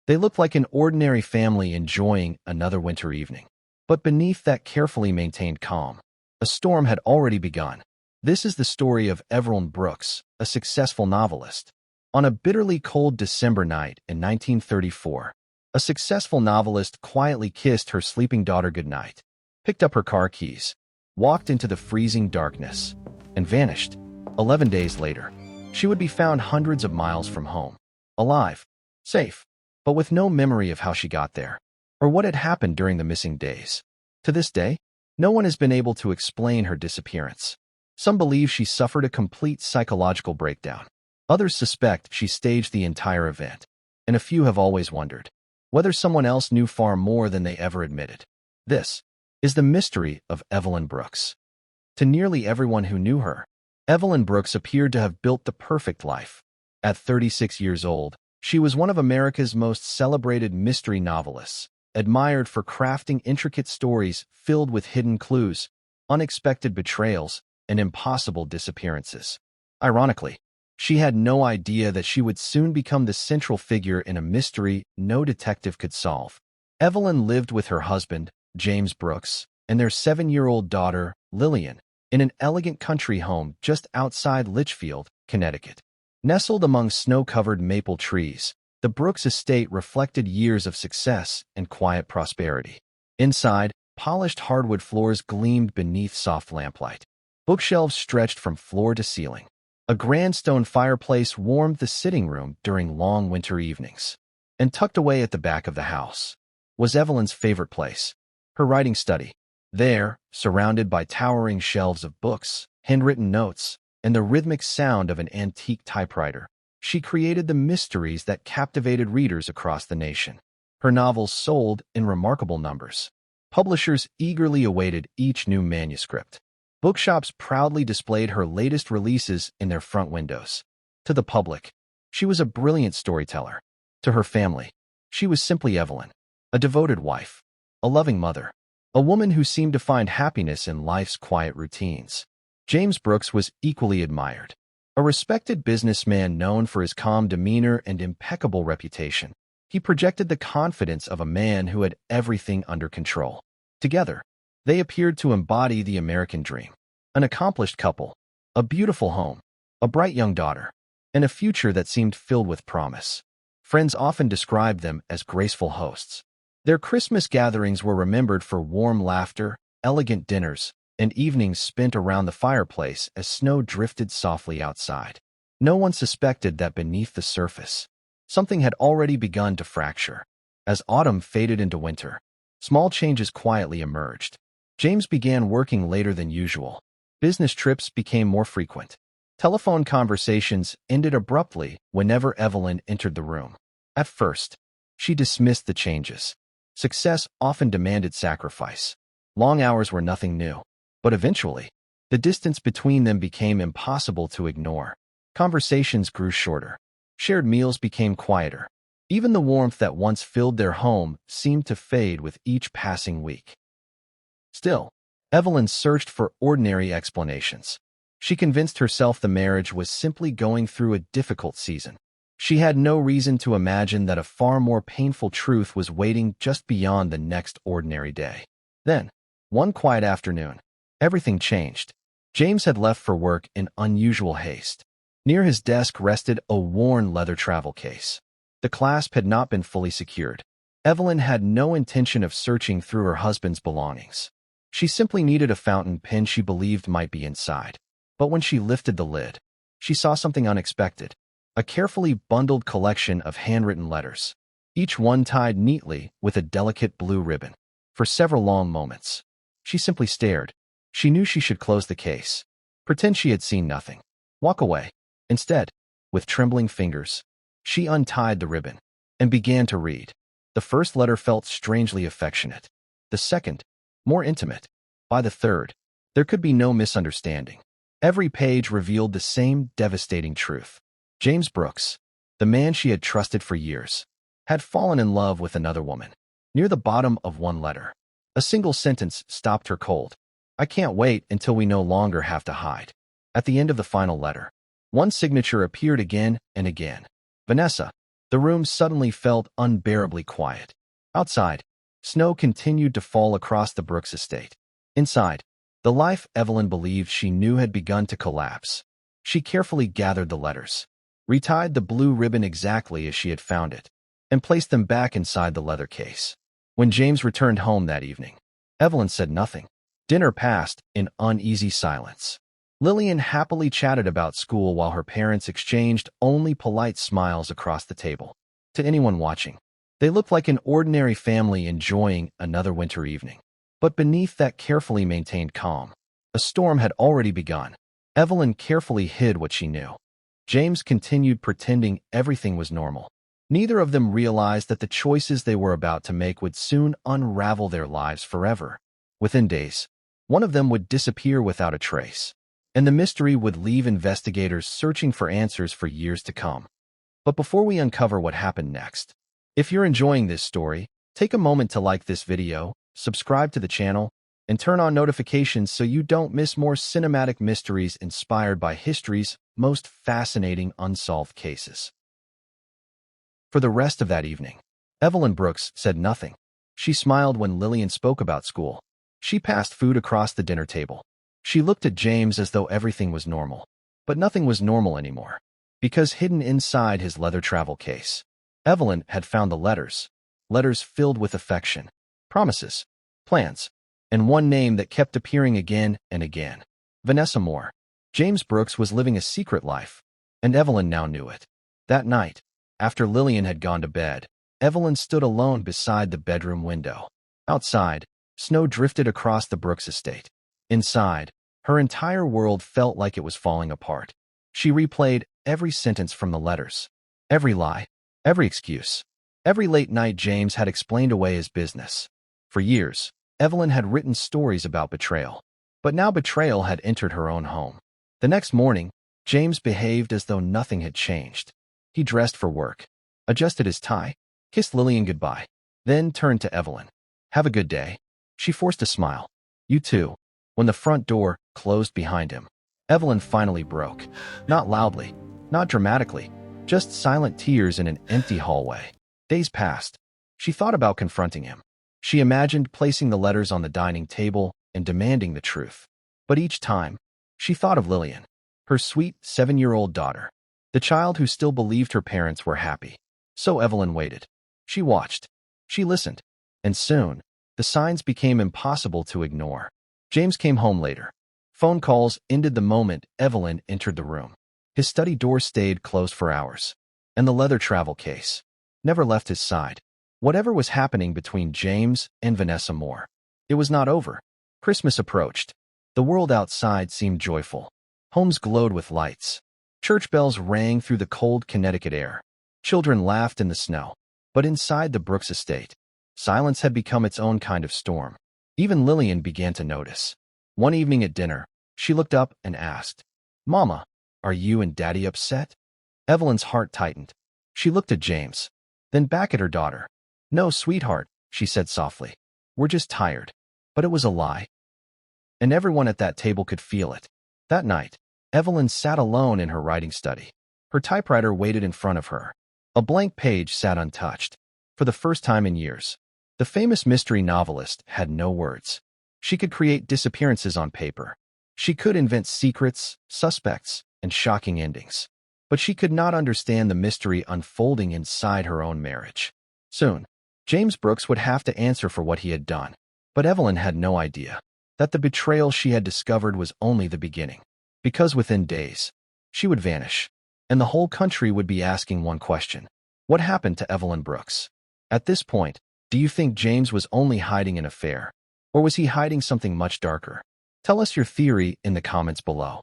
They looked like an ordinary family enjoying another winter evening. But beneath that carefully maintained calm, a storm had already begun. This is the story of Evelyn Brooks, a successful novelist. On a bitterly cold December night in 1934, a successful novelist quietly kissed her sleeping daughter goodnight, picked up her car keys, walked into the freezing darkness, and vanished. 11 days later, she would be found hundreds of miles from home, alive, safe, but with no memory of how she got there, or what had happened during the missing days. To this day, no one has been able to explain her disappearance. Some believe she suffered a complete psychological breakdown. Others suspect she staged the entire event, and a few have always wondered whether someone else knew far more than they ever admitted. This is the mystery of Evelyn Brooks. To nearly everyone who knew her, Evelyn Brooks appeared to have built the perfect life. At 36 years old, she was one of America's most celebrated mystery novelists, admired for crafting intricate stories filled with hidden clues, unexpected betrayals, and impossible disappearances. Ironically, she had no idea that she would soon become the central figure in a mystery no detective could solve. Evelyn lived with her husband, James Brooks, and their 7-year-old daughter, Lillian, in an elegant country home just outside Litchfield, Connecticut. Nestled among snow-covered maple trees, the Brooks estate reflected years of success and quiet prosperity. Inside, polished hardwood floors gleamed beneath soft lamplight. Bookshelves stretched from floor to ceiling. A grand stone fireplace warmed the sitting room during long winter evenings. And tucked away at the back of the house was Evelyn's favorite place, her writing study. There, surrounded by towering shelves of books, handwritten notes, and the rhythmic sound of an antique typewriter, she created the mysteries that captivated readers across the nation. Her novels sold in remarkable numbers. Publishers eagerly awaited each new manuscript. Bookshops proudly displayed her latest releases in their front windows. To the public, she was a brilliant storyteller. To her family, she was simply Evelyn, a devoted wife, a loving mother, a woman who seemed to find happiness in life's quiet routines. James Brooks was equally admired. A respected businessman known for his calm demeanor and impeccable reputation, he projected the confidence of a man who had everything under control. Together, they appeared to embody the American dream. An accomplished couple, a beautiful home, a bright young daughter, and a future that seemed filled with promise. Friends often described them as graceful hosts. Their Christmas gatherings were remembered for warm laughter, elegant dinners, and evenings spent around the fireplace as snow drifted softly outside. No one suspected that beneath the surface, something had already begun to fracture. As autumn faded into winter, small changes quietly emerged. James began working later than usual. Business trips became more frequent. Telephone conversations ended abruptly whenever Evelyn entered the room. At first, she dismissed the changes. Success often demanded sacrifice. Long hours were nothing new. But eventually, the distance between them became impossible to ignore. Conversations grew shorter. Shared meals became quieter. Even the warmth that once filled their home seemed to fade with each passing week. Still, Evelyn searched for ordinary explanations. She convinced herself the marriage was simply going through a difficult season. She had no reason to imagine that a far more painful truth was waiting just beyond the next ordinary day. Then, one quiet afternoon, everything changed. James had left for work in unusual haste. Near his desk rested a worn leather travel case. The clasp had not been fully secured. Evelyn had no intention of searching through her husband's belongings. She simply needed a fountain pen she believed might be inside. But when she lifted the lid, she saw something unexpected. A carefully bundled collection of handwritten letters, each one tied neatly with a delicate blue ribbon. For several long moments, she simply stared. She knew she should close the case, pretend she had seen nothing, walk away. Instead, with trembling fingers, she untied the ribbon and began to read. The first letter felt strangely affectionate. The second, more intimate. By the third, there could be no misunderstanding. Every page revealed the same devastating truth. James Brooks, the man she had trusted for years, had fallen in love with another woman. Near the bottom of one letter, a single sentence stopped her cold. "I can't wait until we no longer have to hide." At the end of the final letter, one signature appeared again and again. "Vanessa, The room suddenly felt unbearably quiet. Outside, snow continued to fall across the Brooks estate. Inside, the life Evelyn believed she knew had begun to collapse. She carefully gathered the letters, retied the blue ribbon exactly as she had found it, and placed them back inside the leather case. When James returned home that evening, Evelyn said nothing. Dinner passed in uneasy silence. Lillian happily chatted about school while her parents exchanged only polite smiles across the table. To anyone watching, they looked like an ordinary family enjoying another winter evening. But beneath that carefully maintained calm, a storm had already begun. Evelyn carefully hid what she knew. James continued pretending everything was normal. Neither of them realized that the choices they were about to make would soon unravel their lives forever. Within days, one of them would disappear without a trace, and the mystery would leave investigators searching for answers for years to come. But before we uncover what happened next, if you're enjoying this story, take a moment to like this video, subscribe to the channel, and turn on notifications so you don't miss more cinematic mysteries inspired by history's most fascinating unsolved cases. For the rest of that evening, Evelyn Brooks said nothing. She smiled when Lillian spoke about school. She passed food across the dinner table. She looked at James as though everything was normal. But nothing was normal anymore, because hidden inside his leather travel case, Evelyn had found the letters filled with affection, promises, plans, and one name that kept appearing again and again. Vanessa Moore. James Brooks was living a secret life, and Evelyn now knew it. That night, after Lillian had gone to bed, Evelyn stood alone beside the bedroom window. Outside, snow drifted across the Brooks estate. Inside, her entire world felt like it was falling apart. She replayed every sentence from the letters, every lie, every excuse, every late night James had explained away his business. For years, Evelyn had written stories about betrayal, but now betrayal had entered her own home. The next morning, James behaved as though nothing had changed. He dressed for work, adjusted his tie, kissed Lillian goodbye, then turned to Evelyn. "Have a good day." She forced a smile. "You too." When the front door closed behind him, Evelyn finally broke. Not loudly, not dramatically, just silent tears in an empty hallway. Days passed. She thought about confronting him. She imagined placing the letters on the dining table and demanding the truth. But each time, she thought of Lillian, her sweet 7-year-old daughter, the child who still believed her parents were happy. So Evelyn waited. She watched. She listened. And soon, the signs became impossible to ignore. James came home later. Phone calls ended the moment Evelyn entered the room. His study door stayed closed for hours, and the leather travel case never left his side. Whatever was happening between James and Vanessa Moore, it was not over. Christmas approached. The world outside seemed joyful. Homes glowed with lights. Church bells rang through the cold Connecticut air. Children laughed in the snow. But inside the Brooks estate, silence had become its own kind of storm. Even Lillian began to notice. One evening at dinner, she looked up and asked, "Mama, are you and Daddy upset?" Evelyn's heart tightened. She looked at James, then back at her daughter. "No, sweetheart," she said softly. "We're just tired." But it was a lie. And everyone at that table could feel it. That night, Evelyn sat alone in her writing study. Her typewriter waited in front of her. A blank page sat untouched. For the first time in years, the famous mystery novelist had no words. She could create disappearances on paper. She could invent secrets, suspects, and shocking endings. But she could not understand the mystery unfolding inside her own marriage. Soon, James Brooks would have to answer for what he had done. But Evelyn had no idea that the betrayal she had discovered was only the beginning. Because within days, she would vanish, and the whole country would be asking one question: what happened to Evelyn Brooks? At this point, do you think James was only hiding an affair, or was he hiding something much darker? Tell us your theory in the comments below.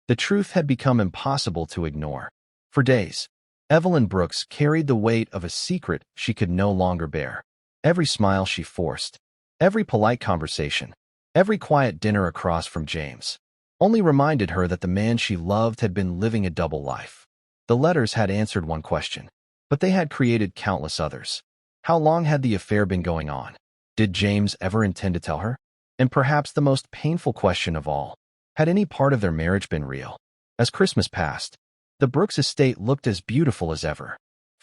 The truth had become impossible to ignore. For days, Evelyn Brooks carried the weight of a secret she could no longer bear. Every smile she forced, every polite conversation, every quiet dinner across from James, only reminded her that the man she loved had been living a double life. The letters had answered one question, but they had created countless others. How long had the affair been going on? Did James ever intend to tell her? And perhaps the most painful question of all, had any part of their marriage been real? As Christmas passed, the Brooks estate looked as beautiful as ever.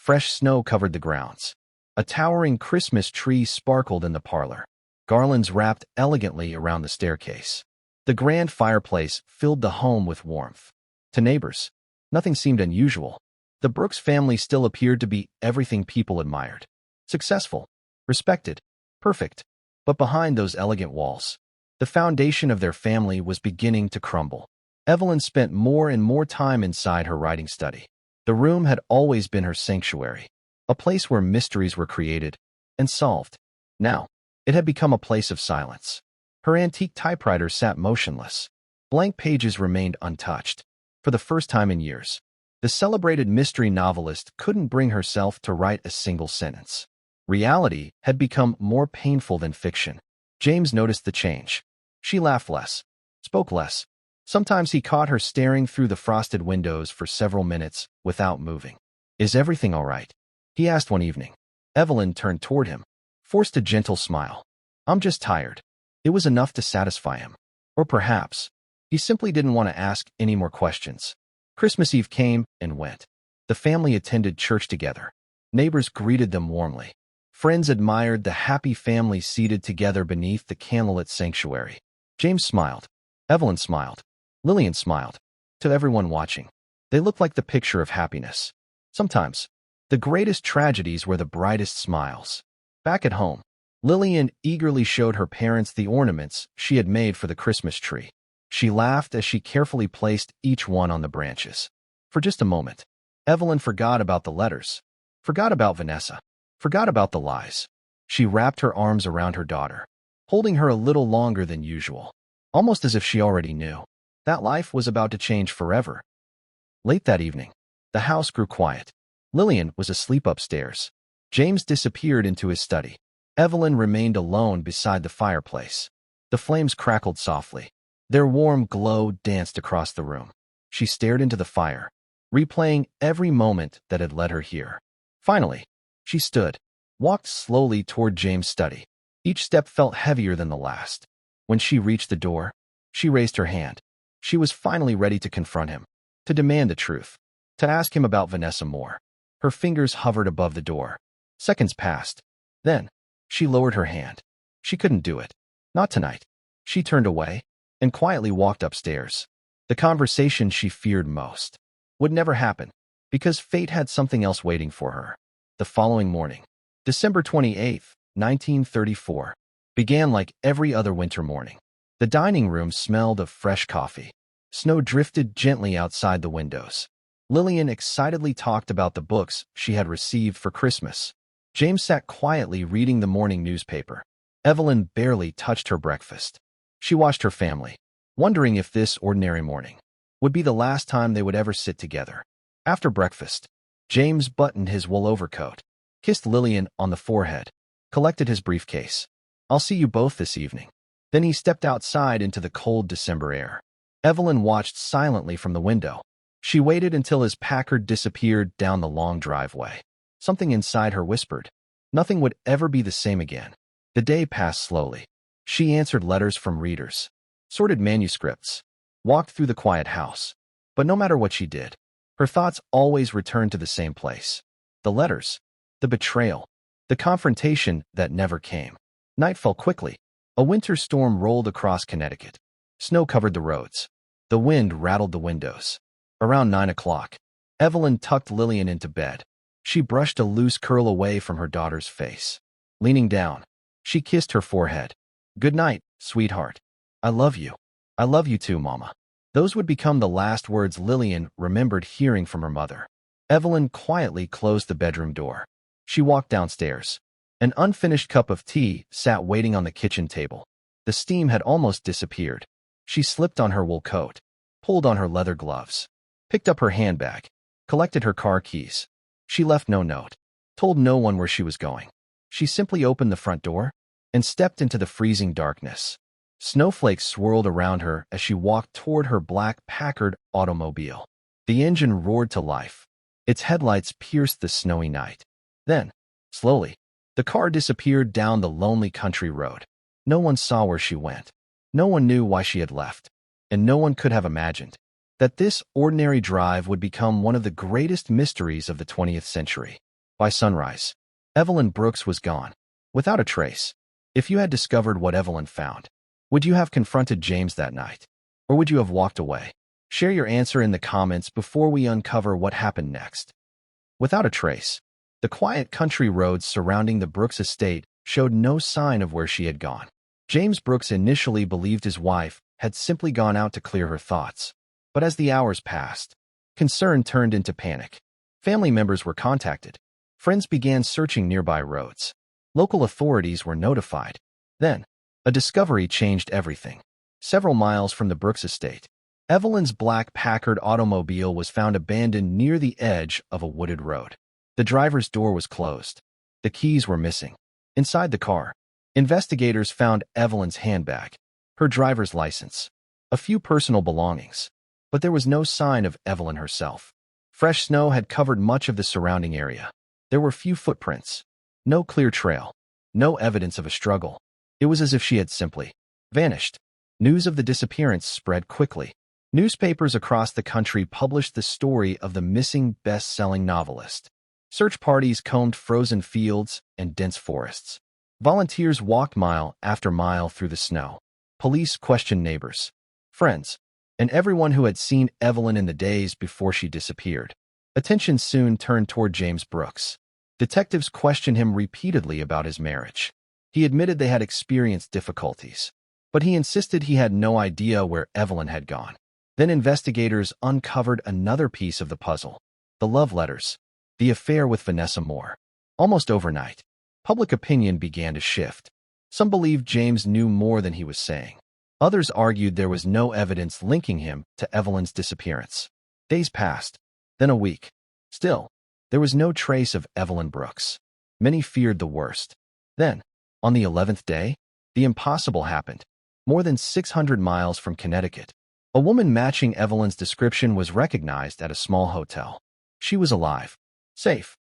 Fresh snow covered the grounds. A towering Christmas tree sparkled in the parlor, garlands wrapped elegantly around the staircase. The grand fireplace filled the home with warmth. To neighbors, nothing seemed unusual. The Brooks family still appeared to be everything people admired. Successful, respected, perfect. But behind those elegant walls, the foundation of their family was beginning to crumble. Evelyn spent more and more time inside her writing study. The room had always been her sanctuary, a place where mysteries were created and solved. Now, it had become a place of silence. Her antique typewriter sat motionless. Blank pages remained untouched. For the first time in years, the celebrated mystery novelist couldn't bring herself to write a single sentence. Reality had become more painful than fiction. James noticed the change. She laughed less, spoke less. Sometimes he caught her staring through the frosted windows for several minutes without moving. "Is everything all right?" he asked one evening. Evelyn turned toward him, forced a gentle smile. "I'm just tired." It was enough to satisfy him. Or perhaps, he simply didn't want to ask any more questions. Christmas Eve came and went. The family attended church together. Neighbors greeted them warmly. Friends admired the happy family seated together beneath the candlelit sanctuary. James smiled. Evelyn smiled. Lillian smiled. To everyone watching, they looked like the picture of happiness. Sometimes, the greatest tragedies were the brightest smiles. Back at home, Lillian eagerly showed her parents the ornaments she had made for the Christmas tree. She laughed as she carefully placed each one on the branches. For just a moment, Evelyn forgot about the letters, forgot about Vanessa, forgot about the lies. She wrapped her arms around her daughter, holding her a little longer than usual, almost as if she already knew that life was about to change forever. Late that evening, the house grew quiet. Lillian was asleep upstairs. James disappeared into his study. Evelyn remained alone beside the fireplace. The flames crackled softly. Their warm glow danced across the room. She stared into the fire, replaying every moment that had led her here. Finally, she stood, walked slowly toward James' study. Each step felt heavier than the last. When she reached the door, she raised her hand. She was finally ready to confront him, to demand the truth, to ask him about Vanessa Moore. Her fingers hovered above the door. Seconds passed. Then, she lowered her hand. She couldn't do it. Not tonight. She turned away and quietly walked upstairs. The conversation she feared most would never happen, because fate had something else waiting for her. The following morning, December 28th, 1934, began like every other winter morning. The dining room smelled of fresh coffee. Snow drifted gently outside the windows. Lillian excitedly talked about the books she had received for Christmas. James sat quietly reading the morning newspaper. Evelyn barely touched her breakfast. She watched her family, wondering if this ordinary morning would be the last time they would ever sit together. After breakfast, James buttoned his wool overcoat, kissed Lillian on the forehead, collected his briefcase. "I'll see you both this evening." Then he stepped outside into the cold December air. Evelyn watched silently from the window. She waited until his Packard disappeared down the long driveway. Something inside her whispered, nothing would ever be the same again. The day passed slowly. She answered letters from readers, sorted manuscripts, walked through the quiet house. But no matter what she did, her thoughts always returned to the same place. The letters, the betrayal, the confrontation that never came. Night fell quickly. A winter storm rolled across Connecticut. Snow covered the roads. The wind rattled the windows. Around 9 o'clock, Evelyn tucked Lillian into bed. She brushed a loose curl away from her daughter's face. Leaning down, she kissed her forehead. "Good night, sweetheart. I love you. I love you too, Mama." Those would become the last words Lillian remembered hearing from her mother. Evelyn quietly closed the bedroom door. She walked downstairs. An unfinished cup of tea sat waiting on the kitchen table. The steam had almost disappeared. She slipped on her wool coat, pulled on her leather gloves, picked up her handbag, collected her car keys. She left no note, told no one where she was going. She simply opened the front door and stepped into the freezing darkness. Snowflakes swirled around her as she walked toward her black Packard automobile. The engine roared to life. Its headlights pierced the snowy night. Then, slowly, the car disappeared down the lonely country road. No one saw where she went. No one knew why she had left. And no one could have imagined that this ordinary drive would become one of the greatest mysteries of the 20th century. By sunrise, Evelyn Brooks was gone, without a trace. If you had discovered what Evelyn found, would you have confronted James that night? Or would you have walked away? Share your answer in the comments before we uncover what happened next. Without a trace, the quiet country roads surrounding the Brooks estate showed no sign of where she had gone. James Brooks initially believed his wife had simply gone out to clear her thoughts. But as the hours passed, concern turned into panic. Family members were contacted. Friends began searching nearby roads. Local authorities were notified. Then, a discovery changed everything. Several miles from the Brooks estate, Evelyn's black Packard automobile was found abandoned near the edge of a wooded road. The driver's door was closed. The keys were missing. Inside the car, investigators found Evelyn's handbag, her driver's license, a few personal belongings, but there was no sign of Evelyn herself. Fresh snow had covered much of the surrounding area. There were few footprints, no clear trail, no evidence of a struggle. It was as if she had simply vanished. News of the disappearance spread quickly. Newspapers across the country published the story of the missing best-selling novelist. Search parties combed frozen fields and dense forests. Volunteers walked mile after mile through the snow. Police questioned neighbors, friends, and everyone who had seen Evelyn in the days before she disappeared. Attention soon turned toward James Brooks. Detectives questioned him repeatedly about his marriage. He admitted they had experienced difficulties, but he insisted he had no idea where Evelyn had gone. Then investigators uncovered another piece of the puzzle: the love letters, the affair with Vanessa Moore. Almost overnight, public opinion began to shift. Some believed James knew more than he was saying. Others argued there was no evidence linking him to Evelyn's disappearance. Days passed, then a week. Still, there was no trace of Evelyn Brooks. Many feared the worst. Then, on the 11th day, the impossible happened. More than 600 miles from Connecticut, a woman matching Evelyn's description was recognized at a small hotel. She was alive, safe.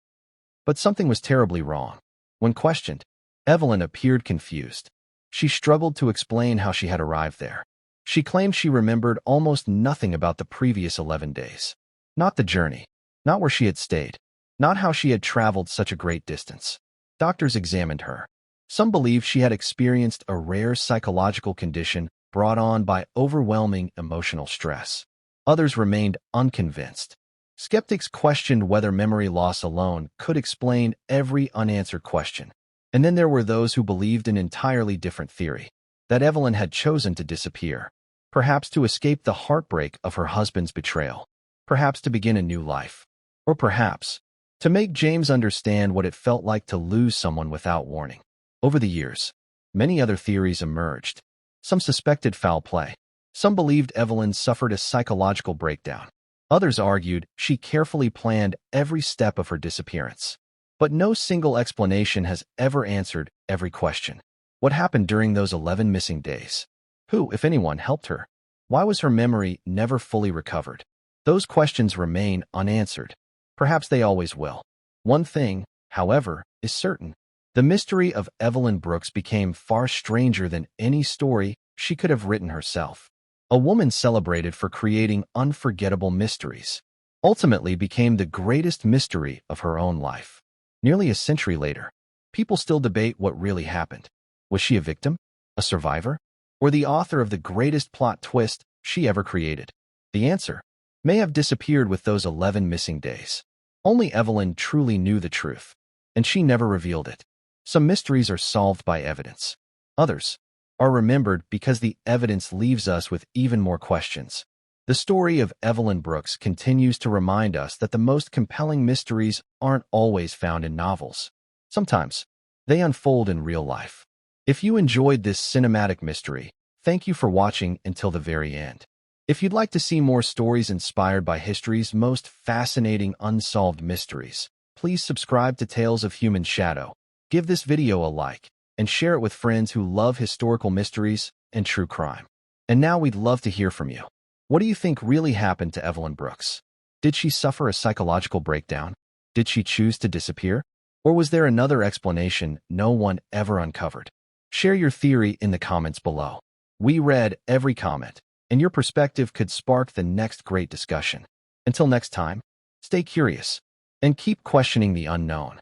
But something was terribly wrong. When questioned, Evelyn appeared confused. She struggled to explain how she had arrived there. She claimed she remembered almost nothing about the previous 11 days. Not the journey, not where she had stayed, not how she had traveled such a great distance. Doctors examined her. Some believed she had experienced a rare psychological condition brought on by overwhelming emotional stress. Others remained unconvinced. Skeptics questioned whether memory loss alone could explain every unanswered question. And then there were those who believed an entirely different theory, that Evelyn had chosen to disappear, perhaps to escape the heartbreak of her husband's betrayal, perhaps to begin a new life, or perhaps to make James understand what it felt like to lose someone without warning. Over the years, many other theories emerged. Some suspected foul play. Some believed Evelyn suffered a psychological breakdown. Others argued she carefully planned every step of her disappearance. But no single explanation has ever answered every question. What happened during those 11 missing days? Who, if anyone, helped her? Why was her memory never fully recovered? Those questions remain unanswered. Perhaps they always will. One thing, however, is certain. The mystery of Evelyn Brooks became far stranger than any story she could have written herself. A woman celebrated for creating unforgettable mysteries, ultimately became the greatest mystery of her own life. Nearly a century later, people still debate what really happened. Was she a victim, a survivor, or the author of the greatest plot twist she ever created? The answer may have disappeared with those 11 missing days. Only Evelyn truly knew the truth, and she never revealed it. Some mysteries are solved by evidence. Others are remembered because the evidence leaves us with even more questions. The story of Evelyn Brooks continues to remind us that the most compelling mysteries aren't always found in novels. Sometimes, they unfold in real life. If you enjoyed this cinematic mystery, thank you for watching until the very end. If you'd like to see more stories inspired by history's most fascinating unsolved mysteries, please subscribe to Tales of Human Shadow. Give this video a like, and share it with friends who love historical mysteries and true crime. And now we'd love to hear from you. What do you think really happened to Evelyn Brooks? Did she suffer a psychological breakdown? Did she choose to disappear? Or was there another explanation no one ever uncovered? Share your theory in the comments below. We read every comment, and your perspective could spark the next great discussion. Until next time, stay curious and keep questioning the unknown.